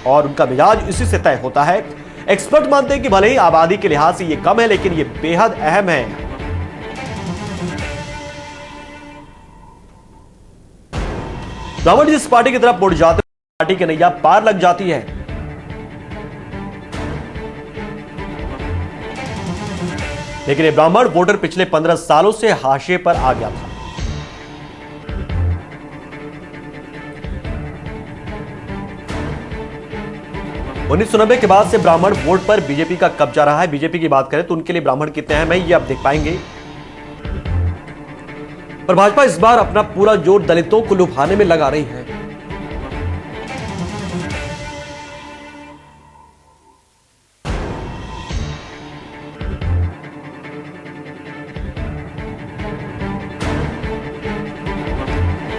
और उनका मिजाज इसी से तय होता है। एक्सपर्ट मानते हैं कि भले ही आबादी के लिहाज से ये कम है, लेकिन ये बेहद अहम है। ब्राह्मण जिस पार्टी की तरफ मुड़ जाते पार्टी की नैया पार लग जाती है। लेकिन ये ब्राह्मण वोटर पिछले 15 सालों से हाशिए पर आ गया था। उन्नीस सौ 1990 के बाद से ब्राह्मण वोट पर बीजेपी का कब्जा रहा है। बीजेपी की बात करें तो उनके लिए ब्राह्मण कितने अहम है ये आप देख पाएंगे। पर भाजपा इस बार अपना पूरा जोर दलितों को लुभाने में लगा रही है।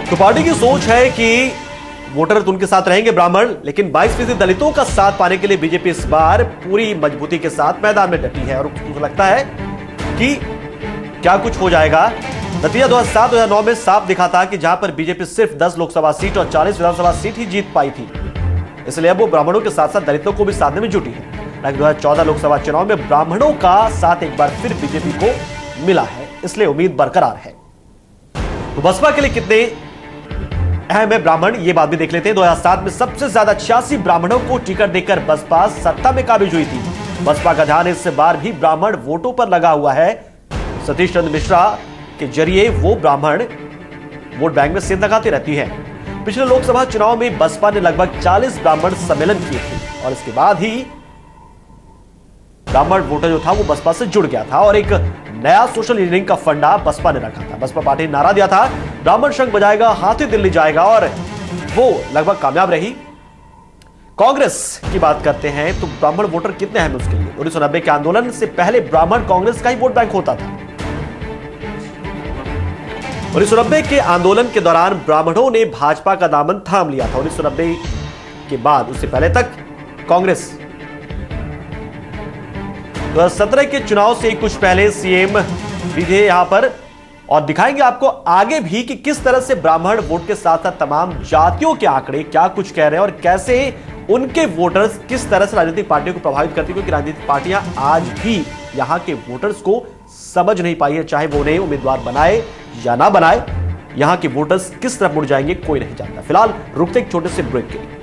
तो पार्टी की सोच है कि वोटर तो उनके साथ रहेंगे ब्राह्मण, लेकिन 22% दलितों का साथ पाने के लिए बीजेपी इस बार पूरी मजबूती के साथ मैदान में डटी है। और उसको लगता है कि क्या कुछ हो जाएगा। नतीजा 2007-2009 में साफ दिखा था कि जहां पर बीजेपी सिर्फ 10 लोकसभा सीट और 40 विधानसभा सीट ही जीत पाई थी, इसलिए अब वो ब्राह्मणों के साथ साथ दलितों को भी साधने में जुटी है। 2014 लोकसभा चुनाव में ब्राह्मणों का साथ एक बार फिर बीजेपी को मिला है, इसलिए उम्मीद बरकरार है। तो बसपा के लिए कितने अहम है ब्राह्मण, ये बात भी देख लेते हैं। 2007 में सबसे ज्यादा 86 ब्राह्मणों को टिकट देकर बसपा सत्ता में काबिज हुई थी। बसपा का ध्यान इस बार भी ब्राह्मण वोटों पर लगा हुआ है। सतीश चंद्र मिश्रा के जरिए वो ब्राह्मण वोट बैंक में सेंध लगाती रहती है। पिछले लोकसभा चुनाव में बसपा ने लगभग 40 ब्राह्मण सम्मेलन किए थे और इसके बाद ही ब्राह्मण वोटर जो था वो बसपा से जुड़ गया था और एक नया सोशल इंजीनियरिंग का फंडा बसपा ने रखा था। बसपा पार्टी ने नारा दिया था, ब्राह्मण शंख बजाएगा हाथी दिल्ली जाएगा, और वो लगभग कामयाब रही। कांग्रेस की बात करते हैं तो ब्राह्मण वोटर कितने अहम है उसके लिए। 1990 के आंदोलन से पहले ब्राह्मण कांग्रेस का ही वोट बैंक होता था। 1990 के आंदोलन के दौरान ब्राह्मणों ने भाजपा का दामन थाम लिया था। 1990 के बाद उससे पहले तक कांग्रेस 2017 के चुनाव से कुछ पहले सीएम भी थे यहां पर, और दिखाएंगे आपको आगे भी कि किस तरह से ब्राह्मण वोट के साथ साथ तमाम जातियों के आंकड़े क्या कुछ कह रहे हैं और कैसे उनके वोटर्स किस तरह से राजनीतिक पार्टियों को प्रभावित करती है, क्योंकि राजनीतिक पार्टियां आज भी यहां के वोटर्स को समझ नहीं पाई है। चाहे वो उन्हें उम्मीदवार बनाए या ना बनाए, यहां के वोटर्स किस तरफ मुड़ जाएंगे कोई नहीं जानता। फिलहाल रुकते एक छोटे से ब्रेक के लिए।